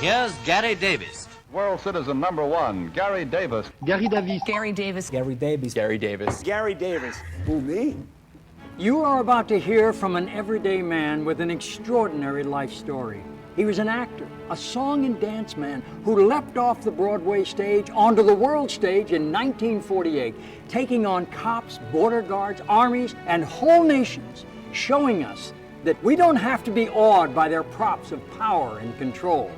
Here's Garry Davis. World citizen number one, Garry Davis. Garry Davis. Garry Davis. Garry Davis. Garry Davis. Garry Davis. Who, me? You are about to hear from an everyday man with an extraordinary life story. He was an actor, a song and dance man who leapt off the Broadway stage onto the world stage in 1948, taking on cops, border guards, armies, and whole nations, showing us that we don't have to be awed by their props of power and control.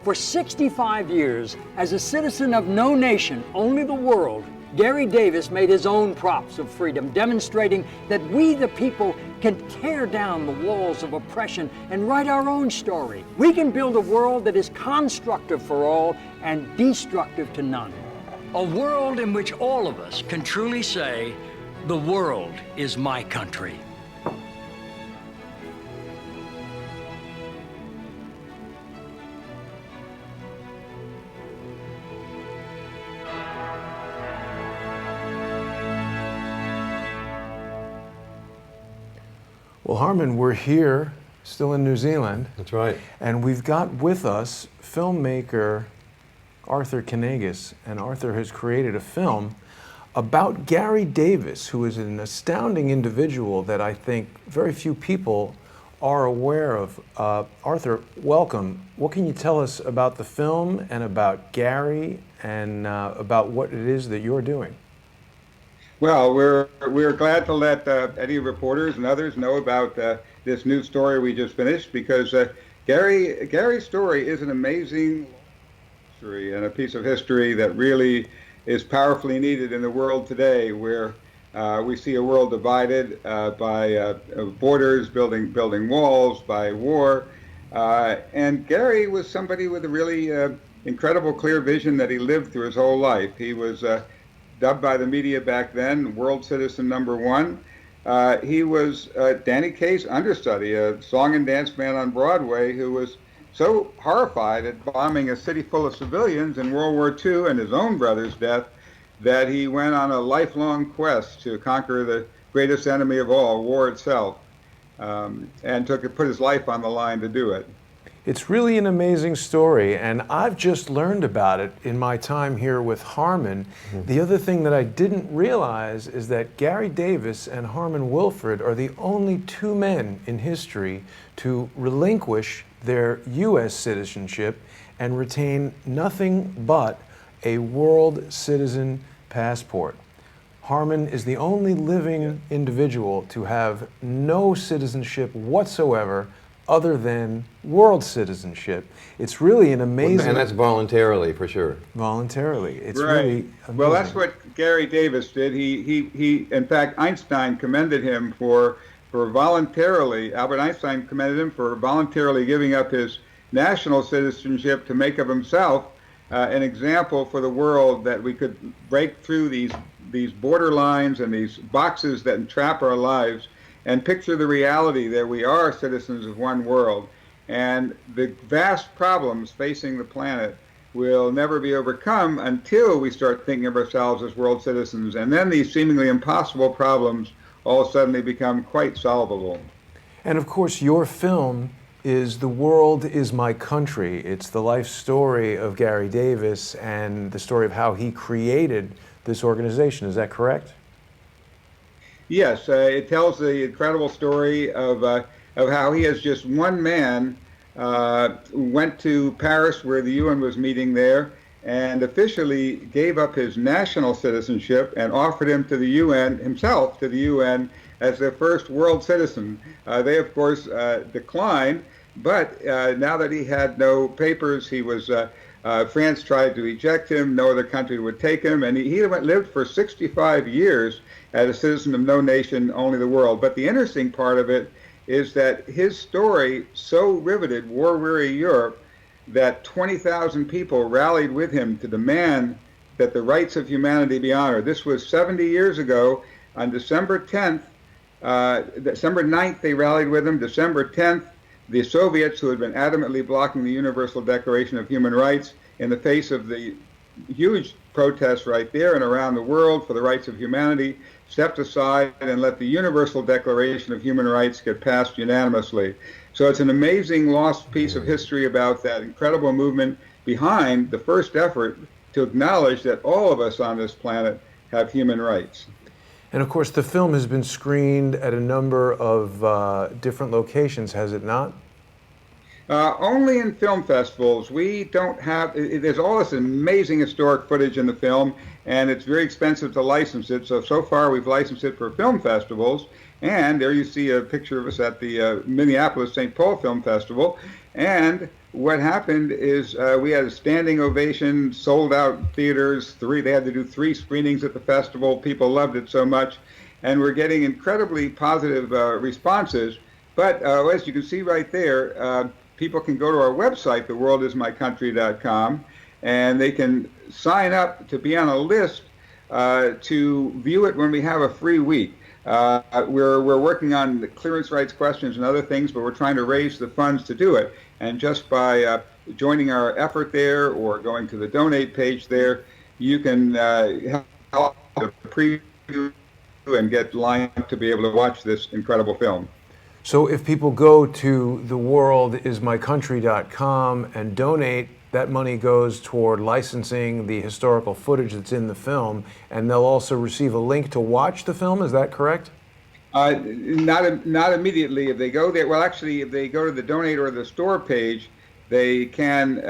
For 65 years, as a citizen of no nation, only the world, Garry Davis made his own props of freedom, demonstrating that we, the people, can tear down the walls of oppression and write our own story. We can build a world that is constructive for all and destructive to none. A world in which all of us can truly say, the world is my country. Well, Harmon, we're here, still in New Zealand. That's right. And we've got with us filmmaker Arthur Kanegis. And Arthur has created a film about Garry Davis, who is an astounding individual that I think very few people are aware of. Arthur, welcome. What can you tell us about the film and about Garry and about what it is that you're doing? Well, we're glad to let any reporters and others know about this new story we just finished, because Garry's story is an amazing history and a piece of history that really is powerfully needed in the world today, where we see a world divided by borders, building walls, by war, and Garry was somebody with a really incredible, clear vision that he lived through his whole life. He was dubbed by the media back then world citizen number one. He was Danny Kaye's understudy, a song and dance man on Broadway who was so horrified at bombing a city full of civilians in World War II and his own brother's death that he went on a lifelong quest to conquer the greatest enemy of all, war itself, and put his life on the line to do it. It's really an amazing story, and I've just learned about it in my time here with Harmon. The other thing that I didn't realize is that Garry Davis and Harmon Wilfred are the only two men in history to relinquish their U.S. citizenship and retain nothing but a world citizen passport. Harmon is the only living individual to have no citizenship whatsoever other than world citizenship. It's really an amazing... And that's voluntarily, for sure. Voluntarily. It's right. Really amazing. Well, that's what Garry Davis did. He in fact, Einstein commended him for voluntarily, Albert Einstein commended him for voluntarily giving up his national citizenship to make of himself an example for the world that we could break through these border lines and these boxes that entrap our lives and picture the reality that we are citizens of one world, and the vast problems facing the planet will never be overcome until we start thinking of ourselves as world citizens, and then these seemingly impossible problems all suddenly become quite solvable. And of course, your film is The World Is My Country. It's the life story of Garry Davis and the story of how he created this organization. Is that correct? Yes, it tells the incredible story of how he, as just one man, went to Paris, where the UN was meeting there, and officially gave up his national citizenship and offered him to the UN, himself to the UN, as their first world citizen. They, of course, declined, but now that he had no papers, he was France tried to eject him. No other country would take him, and he lived for 65 years as a citizen of no nation, only the world. But the interesting part of it is that his story so riveted war-weary Europe that 20,000 people rallied with him to demand that the rights of humanity be honored. This was 70 years ago. On December 10th, December 9th, they rallied with him. December 10th, the Soviets, who had been adamantly blocking the Universal Declaration of Human Rights in the face of the huge protests right there and around the world for the rights of humanity, stepped aside and let the Universal Declaration of Human Rights get passed unanimously. So it's an amazing lost piece of history about that incredible movement behind the first effort to acknowledge that all of us on this planet have human rights. And of course, the film has been screened at a number of different locations, has it not? Only in film festivals. We don't have, there's all this amazing historic footage in the film, and it's very expensive to license it. So far we've licensed it for film festivals. And there you see a picture of us at the Minneapolis St. Paul Film Festival. And what happened is we had a standing ovation, sold out theaters. They had to do 3 screenings at the festival. People loved it so much. And we're getting incredibly positive responses. But as you can see right there, people can go to our website, theworldismycountry.com, and they can sign up to be on a list to view it when we have a free week. We're working on the clearance rights questions and other things, but we're trying to raise the funds to do it. And just by joining our effort there or going to the donate page there, you can help the preview and get lined up to be able to watch this incredible film. So if people go to theworldismycountry.com and donate, that money goes toward licensing the historical footage that's in the film, and they'll also receive a link to watch the film. Is that correct? Not immediately. If they go there, well, actually, if they go to the donate or the store page, they can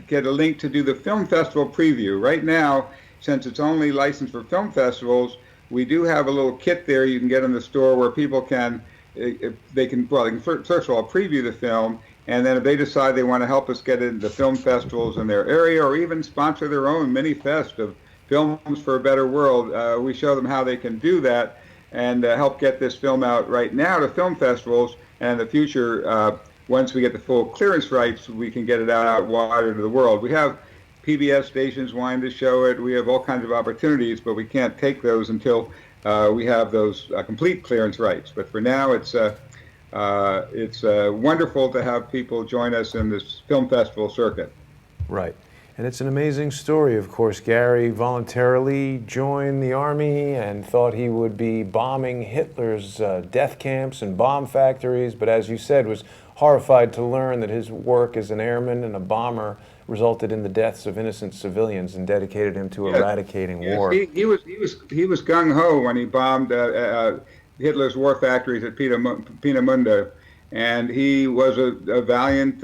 get a link to do the film festival preview. Right now, since it's only licensed for film festivals, we do have a little kit there you can get in the store where people can. They can first of all preview the film, and then if they decide they want to help us get into film festivals in their area or even sponsor their own mini fest of Films for a Better World, we show them how they can do that and help get this film out right now to film festivals, and in the future, once we get the full clearance rights, we can get it out wider to the world. We have PBS stations wanting to show it. We have all kinds of opportunities, but we can't take those until we have those complete clearance rights. But for now, it's wonderful to have people join us in this film festival circuit. Right. And it's an amazing story, of course. Garry voluntarily joined the Army and thought he would be bombing Hitler's death camps and bomb factories, but as you said, was horrified to learn that his work as an airman and a bomber resulted in the deaths of innocent civilians and dedicated him to eradicating war. He was gung ho when he bombed Hitler's war factories at Peenemünde, and he was a valiant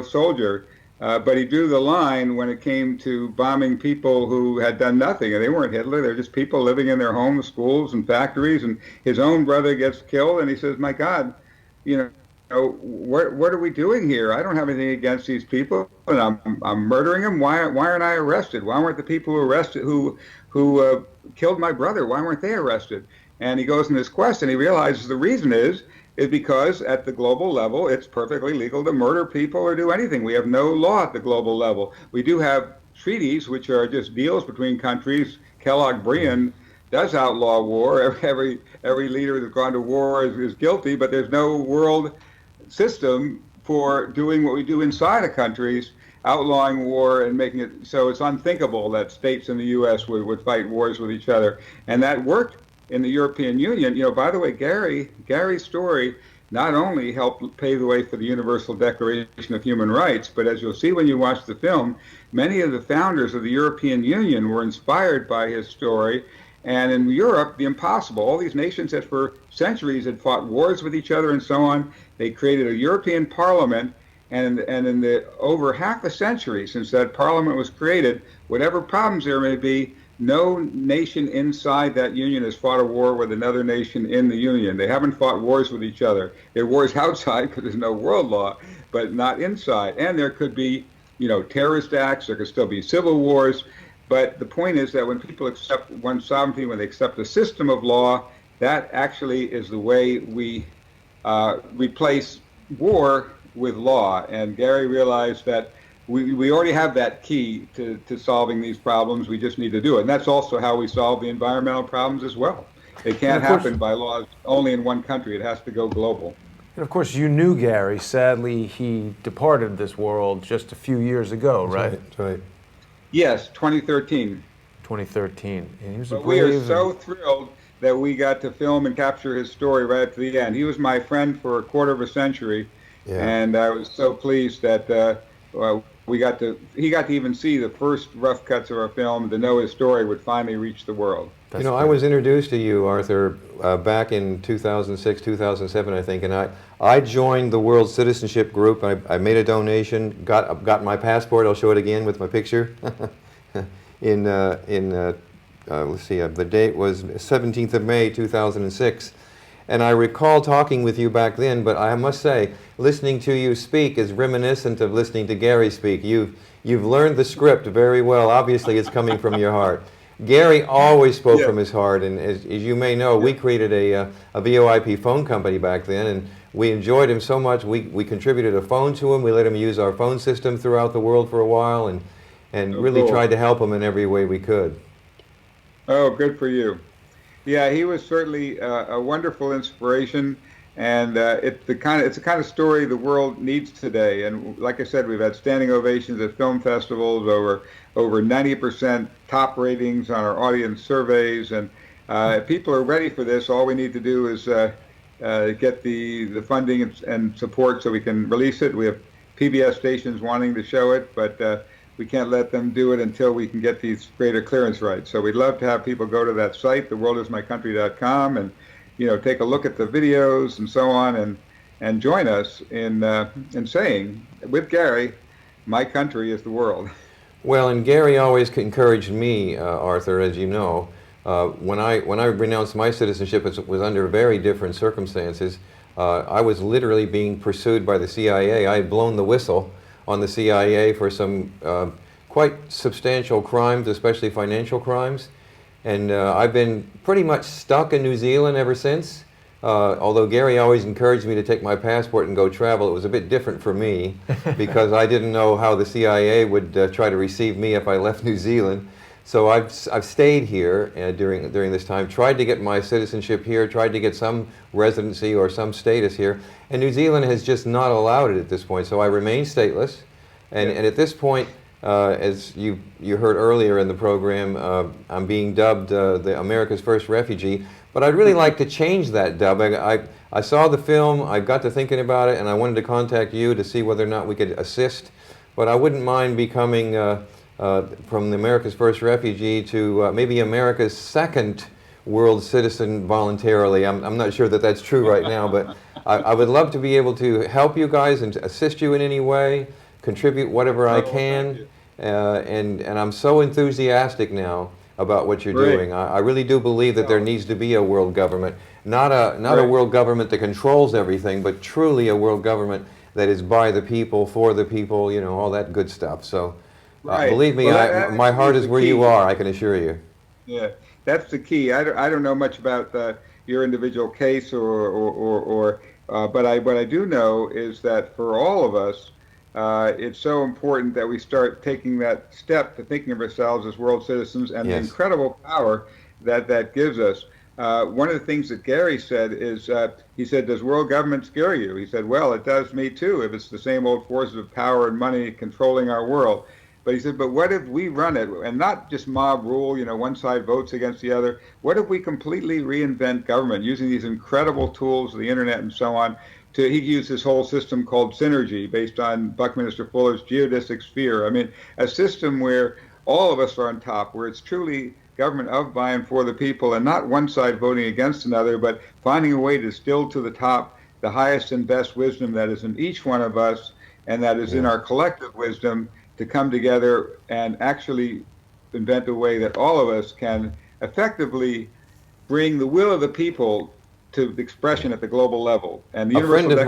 soldier. But he drew the line when it came to bombing people who had done nothing, and they weren't Hitler. They're just people living in their homes, schools, and factories. And his own brother gets killed, and he says, "My God, what are we doing here? I don't have anything against these people, and I'm murdering them. Why aren't I arrested? Why weren't the people who killed my brother? Why weren't they arrested?" And he goes in this quest, and he realizes the reason is because at the global level, it's perfectly legal to murder people or do anything. We have no law at the global level. We do have treaties, which are just deals between countries. Kellogg-Briand does outlaw war. Every leader that's gone to war is guilty, but there's no world system for doing what we do inside of countries, outlawing war and making it so it's unthinkable that states in the U.S. would fight wars with each other. And that worked in the European Union. By the way, Garry's story not only helped pave the way for the Universal Declaration of Human Rights, but as you'll see when you watch the film, many of the founders of the European Union were inspired by his story. And in Europe, the impossible, all these nations that for centuries had fought wars with each other and so on, they created a European Parliament, and in the over half a century since that Parliament was created, whatever problems there may be, no nation inside that union has fought a war with another nation in the union. They haven't fought wars with each other. There are wars outside because there's no world law, but not inside. And there could be, terrorist acts. There could still be civil wars. But the point is that when people accept one's sovereignty, when they accept a system of law, that actually is the way we replace war with law. And Garry realized that we already have that key to solving these problems. We just need to do it. And that's also how we solve the environmental problems as well. It can't happen by laws only in one country. It has to go global. And of course, you knew Garry. Sadly, he departed this world just a few years ago, right? Right. Yes, 2013. 2013. And he was but we are so thrilled that we got to film and capture his story right up to the end. He was my friend for a quarter of a century, Yeah. And I was so pleased that he got to even see the first rough cuts of our film to know his story would finally reach the world. You know, I was introduced to you, Arthur, back in 2006, 2007, I think, and I joined the World Citizenship Group. I made a donation, got my passport. I'll show it again with my picture. Let's see, the date was 17th of May, 2006. And I recall talking with you back then, but I must say, listening to you speak is reminiscent of listening to Garry speak. You've learned the script very well. Obviously, it's coming from your heart. Garry always spoke from his heart, and as you may know, we created a VoIP phone company back then, and we enjoyed him so much. We contributed a phone to him. We let him use our phone system throughout the world for a while, and really tried to help him in every way we could. Oh, good for you. Yeah, he was certainly a wonderful inspiration, and it's the kind of story the world needs today. And like I said, we've had standing ovations at film festivals, over 90% top ratings on our audience surveys, and people are ready for this. All we need to do is get the funding and support so we can release it. We have PBS stations wanting to show it, but we can't let them do it until we can get these greater clearance rights. So we'd love to have people go to that site, theworldismycountry.com, and take a look at the videos and so on, and join us in saying with Garry, my country is the world. Well, and Garry always encouraged me, Arthur, as you know. When I renounced my citizenship, it was under very different circumstances. I was literally being pursued by the CIA. I had blown the whistle on the CIA for some quite substantial crimes, especially financial crimes. And I've been pretty much stuck in New Zealand ever since. Although Garry always encouraged me to take my passport and go travel, it was a bit different for me because I didn't know how the CIA would try to receive me if I left New Zealand. So I've stayed here during this time, tried to get my citizenship here, tried to get some residency or some status here, and New Zealand has just not allowed it at this point. So I remain stateless, and at this point, as you heard earlier in the program, I'm being dubbed the America's First Refugee. But I'd really like to change that dub. I saw the film, I got to thinking about it, and I wanted to contact you to see whether or not we could assist. But I wouldn't mind becoming from the America's First Refugee to maybe America's second world citizen voluntarily. I'm not sure that that's true right now, but I would love to be able to help you guys and to assist you in any way, contribute whatever I can, and I'm so enthusiastic now about what you're doing. I really do believe that there needs to be a world government, not a world government that controls everything, but truly a world government that is by the people, for the people, all that good stuff. So believe me, my heart is where you are, I can assure you. Yeah, that's the key. I don't know much about your individual case, but what I do know is that for all of us, it's so important that we start taking that step to thinking of ourselves as world citizens and the incredible power that gives us. One of the things that Garry said is, he said, does world government scare you? He said, well, it does me too, if it's the same old forces of power and money controlling our world. But he said, but what if we run it, and not just mob rule, one side votes against the other? What if we completely reinvent government using these incredible tools, the internet and so on? He used this whole system called synergy based on Buckminster Fuller's geodesic sphere. I mean, a system where all of us are on top, where it's truly government of, by, and for the people, and not one side voting against another, but finding a way to distill to the top the highest and best wisdom that is in each one of us, and that is in our collective wisdom, to come together and actually invent a way that all of us can effectively bring the will of the people to the expression at the global level. And the a friend of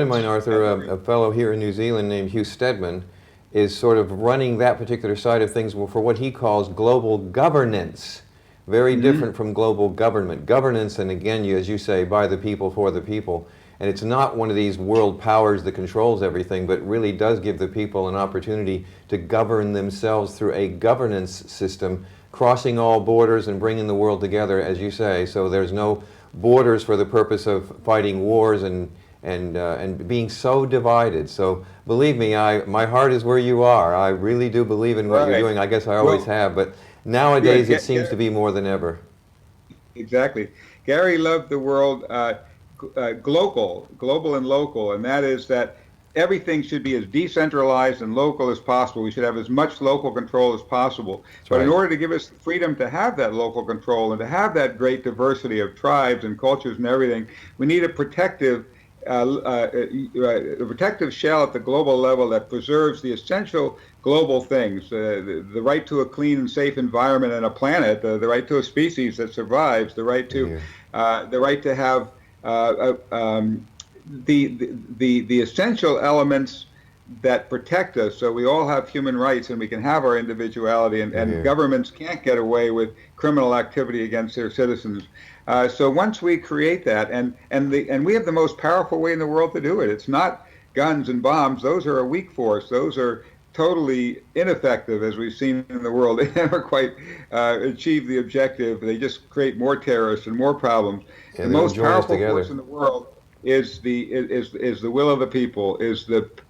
mine, Arthur, a fellow here in New Zealand named Hugh Stedman, is sort of running that particular side of things for what he calls global governance. Very different from global government. Governance, and again, as you say, by the people, for the people. And it's not one of these world powers that controls everything, but really does give the people an opportunity to govern themselves through a governance system, crossing all borders and bringing the world together, as you say. So there's no borders for the purpose of fighting wars and being so divided. So believe me, my heart is where you are. I really do believe in what you're doing. I guess I always have, but nowadays it seems to be more than ever. Exactly. Garry loved the world global and local, and that is that everything should be as decentralized and local as possible. We should have as much local control as possible. But in order to give us the freedom to have that local control and to have that great diversity of tribes and cultures and everything, we need a protective shell at the global level that preserves the essential global things, the right to a clean and safe environment and a planet, the right to a species that survives, the right to have the essential elements that protect us, so we all have human rights and we can have our individuality, and governments can't get away with criminal activity against their citizens. So once we create that, and we have the most powerful way in the world to do it. It's not guns and bombs. Those are a weak force. Those are totally ineffective, as we've seen in the world. They never quite achieve the objective. They just create more terrorists and more problems. The most powerful force in the world is the will of the people.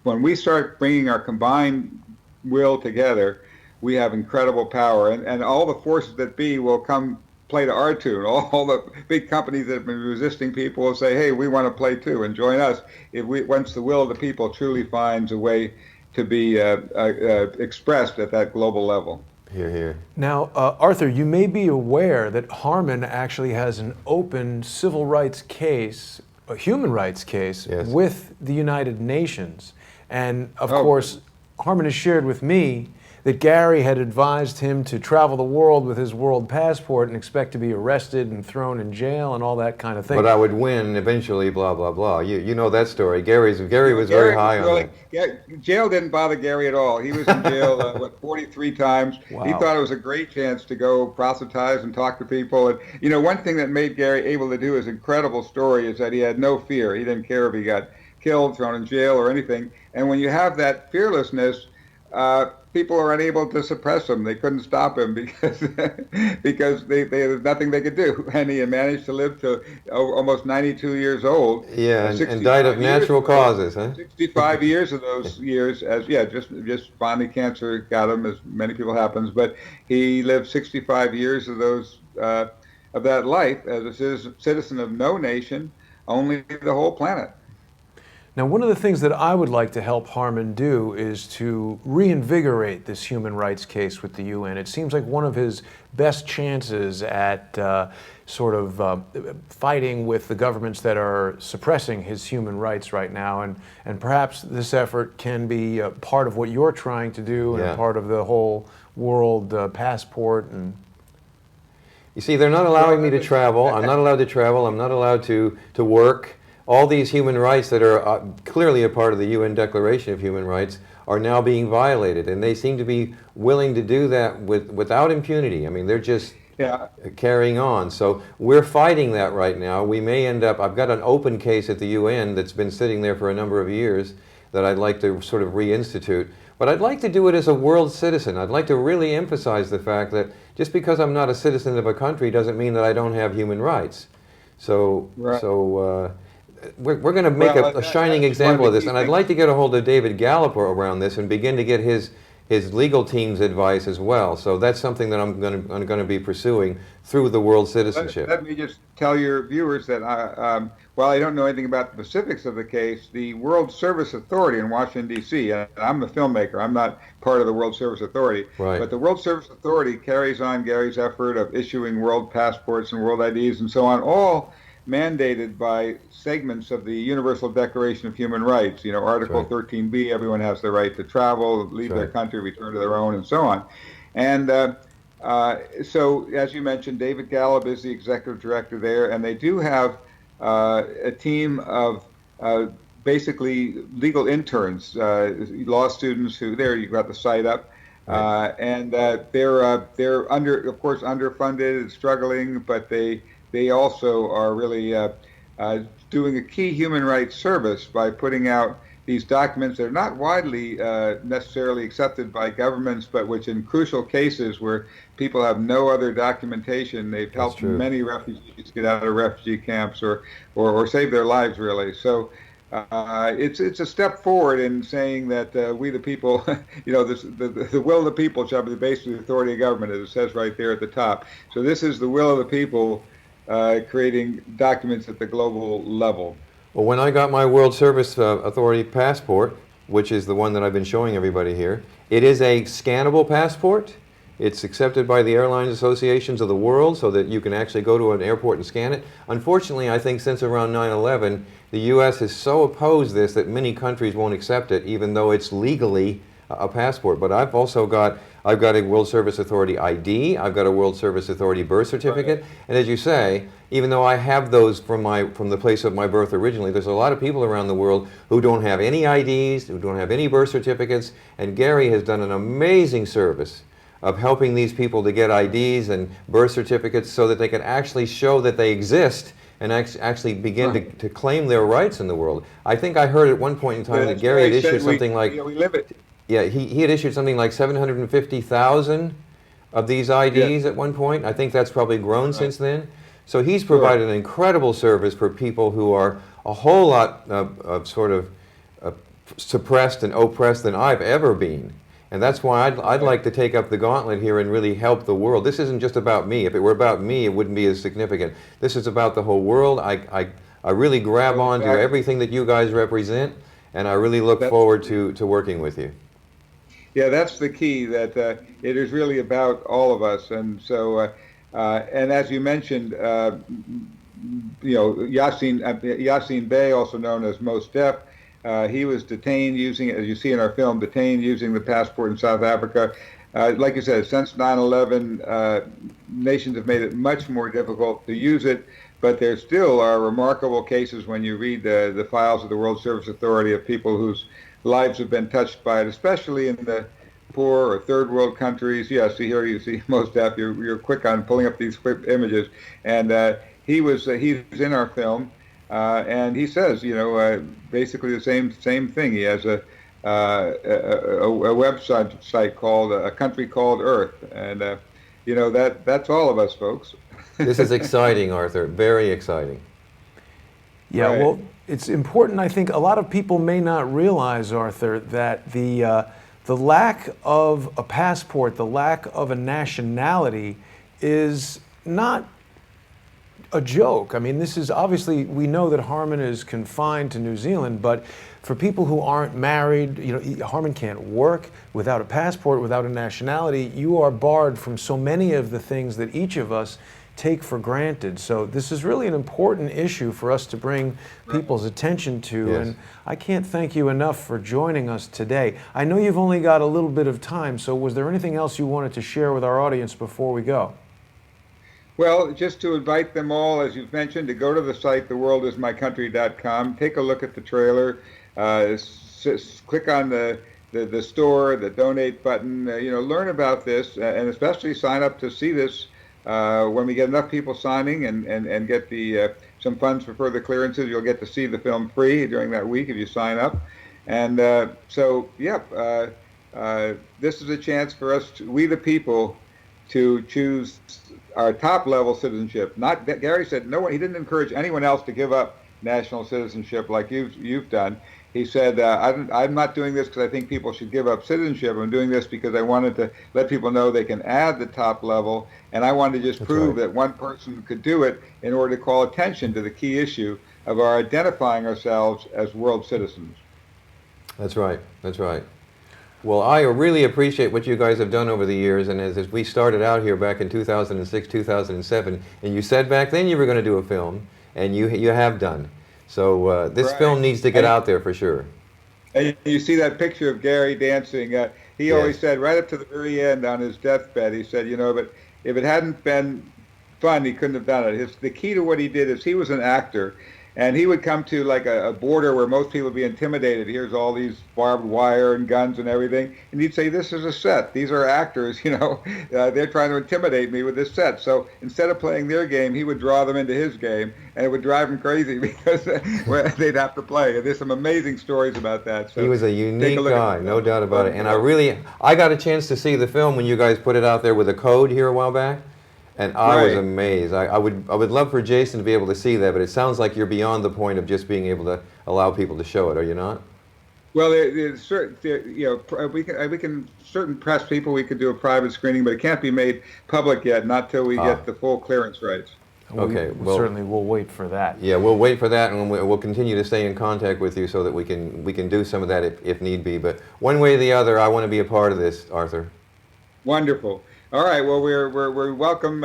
When we start bringing our combined will together, we have incredible power, and all the forces that be will come play to our tune. All the big companies that have been resisting people will say, "Hey, we want to play too, and join us." Once the will of the people truly finds a way to be expressed at that global level. Here. Now, Arthur, you may be aware that Harmon actually has an open civil rights case, a human rights case, with the United Nations. And of course, Harmon has shared with me that Garry had advised him to travel the world with his world passport and expect to be arrested and thrown in jail and all that kind of thing. But I would win eventually, blah, blah, blah. You know that story. Garry was very high on that. Jail didn't bother Garry at all. He was in jail, 43 times. Wow. He thought it was a great chance to go proselytize and talk to people. And, one thing that made Garry able to do his incredible story is that he had no fear. He didn't care if he got killed, thrown in jail, or anything. And when you have that fearlessness, people are unable to suppress him. They couldn't stop him because there's nothing they could do. And he managed to live to almost 92 years old. Yeah, and died of natural causes, huh? 65 years of those years just finally cancer got him, as many people happens. But he lived 65 years of those of that life as a citizen of no nation, only the whole planet. Now, one of the things that I would like to help Harmon do is to reinvigorate this human rights case with the UN. It seems like one of his best chances at fighting with the governments that are suppressing his human rights right now. And perhaps this effort can be part of what you're trying to do and part of the whole world passport. And you see, they're not allowing me to travel. I'm not allowed to travel. I'm not allowed to work. All these human rights that are clearly a part of the UN Declaration of Human Rights are now being violated, and they seem to be willing to do that without impunity. I mean, they're just carrying on. So we're fighting that right now. We may end up, I've got an open case at the UN that's been sitting there for a number of years that I'd like to sort of reinstitute. But I'd like to do it as a world citizen. I'd like to really emphasize the fact that just because I'm not a citizen of a country doesn't mean that I don't have human rights. So we're going to make a shining example of this, and I'd like to get a hold of David Gallup around this and begin to get his legal team's advice as well. So that's something that I'm going to be pursuing through the world citizenship. Let me just tell your viewers that while I don't know anything about the specifics of the case, the World Service Authority in Washington, D.C., and I'm the filmmaker, I'm not part of the World Service Authority, but the World Service Authority carries on Garry's effort of issuing world passports and world IDs and so on, all mandated by segments of the Universal Declaration of Human Rights. Article 13B, everyone has the right to travel, leave their country, return to their own, and so on. And so, as you mentioned, David Gallup is the executive director there, and they do have a team of basically legal interns, law students who, there you've got the site up, and they're of course underfunded and struggling, but they also are really doing a key human rights service by putting out these documents that are not widely necessarily accepted by governments, but which in crucial cases where people have no other documentation, they've helped many refugees get out of refugee camps or save their lives, really. So it's a step forward in saying that we the people, the will of the people shall be the basis of the authority of government, as it says right there at the top. So this is the will of the people creating documents at the global level. Well, when I got my World Service Authority passport, which is the one that I've been showing everybody here, it is a scannable passport. It's accepted by the airlines associations of the world so that you can actually go to an airport and scan it. Unfortunately, I think since around 9/11, the U.S. has so opposed this that many countries won't accept it, even though it's legally a passport. But I've got a World Service Authority ID, I've got a World Service Authority birth certificate, and as you say, even though I have those from the place of my birth originally, there's a lot of people around the world who don't have any IDs, who don't have any birth certificates, and Garry has done an amazing service of helping these people to get IDs and birth certificates so that they can actually show that they exist and actually begin to claim their rights in the world. I think I heard at one point in time that Garry had issued something like... we live it. Yeah, he had issued something like 750,000 of these IDs at one point. I think that's probably grown since then. So he's provided an incredible service for people who are a whole lot suppressed and oppressed than I've ever been. And that's why I'd like to take up the gauntlet here and really help the world. This isn't just about me. If it were about me, it wouldn't be as significant. This is about the whole world. I really grab onto everything that you guys represent, and I really look forward to working with you. Yeah, that's the key, that it is really about all of us. And so, and as you mentioned, Yassine Bey, also known as Mos Def, he was detained using, as you see in our film, detained using the passport in South Africa. Like you said, since 9/11, nations have made it much more difficult to use it, but there still are remarkable cases when you read the files of the World Service Authority of people whose lives have been touched by it, especially in the poor or third world countries. Yes, here you see Mos Def. You're quick on pulling up these quick images, and he's in our film. And he says, basically the same thing. He has a website called A Country Called Earth, and that's all of us, folks. This is exciting, Arthur. Very exciting. Yeah, well, it's important. I think a lot of people may not realize, Arthur, that the lack of a passport, the lack of a nationality, is not a joke. I mean, this is obviously, we know that Harmon is confined to New Zealand, but for people who aren't married, Harmon can't work without a passport, without a nationality. You are barred from so many of the things that each of us take for granted. So this is really an important issue for us to bring people's attention to. Yes. And I can't thank you enough for joining us today. I know you've only got a little bit of time, so was there anything else you wanted to share with our audience before we go? Well, just to invite them all, as you've mentioned, to go to the site, theworldismycountry.com, take a look at the trailer, click on the store, the donate button, learn about this, and especially sign up to see this when we get enough people signing and get some funds for further clearances. You'll get to see the film free during that week if you sign up. And this is a chance for us, we the people, to choose our top level citizenship. Not that Garry said he didn't encourage anyone else to give up national citizenship like you've done. He said, I'm not doing this because I think people should give up citizenship. I'm doing this because I wanted to let people know they can add the top level, and I wanted to just prove that one person could do it in order to call attention to the key issue of our identifying ourselves as world citizens. That's right. That's right. Well, I really appreciate what you guys have done over the years, and as we started out here back in 2006, 2007, and you said back then you were going to do a film, and you have done. So this film needs to get out there for sure. And you see that picture of Garry dancing. He always said, right up to the very end on his deathbed, he said, but if it hadn't been fun, he couldn't have done it. The key to what he did is he was an actor. And he would come to like a border where most people would be intimidated. Here's all these barbed wire and guns and everything. And he'd say, this is a set. These are actors, they're trying to intimidate me with this set. So instead of playing their game, he would draw them into his game. And it would drive him crazy because they'd have to play. And there's some amazing stories about that. So he was a unique guy, no doubt about it. And I got a chance to see the film when you guys put it out there with a code here a while back. And I was amazed. I would love for Jason to be able to see that, but it sounds like you're beyond the point of just being able to allow people to show it. Are you not? Well, we can certain press people, we could do a private screening, but it can't be made public yet, not till we get the full clearance rights. Okay, We certainly will wait for that. Yeah, we'll wait for that, and we'll continue to stay in contact with you so that we can do some of that if need be. But one way or the other, I want to be a part of this, Arthur. Wonderful. All right. Well, we welcome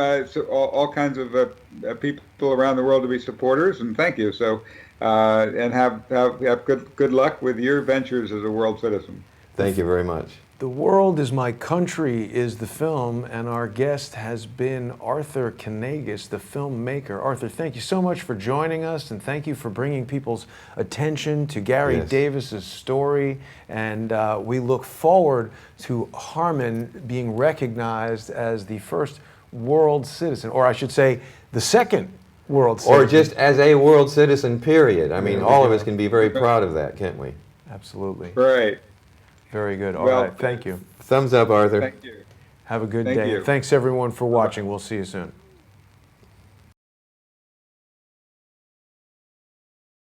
all kinds of people around the world to be supporters, and thank you. So, and have good luck with your ventures as a world citizen. Thank you very much. The World is My Country is the film, and our guest has been Arthur Kanegis, the filmmaker. Arthur, thank you so much for joining us, and thank you for bringing people's attention to Garry Davis's story. And we look forward to Harmon being recognized as the first world citizen, or I should say, the second world citizen. Or just as a world citizen, period. I mean, all of us can be very proud of that, can't we? Absolutely. Right. Very good. All right. Thank you. Thumbs up, Arthur. Thank you. Have a good Thank day. you. Thanks, everyone, for watching. We'll see you soon.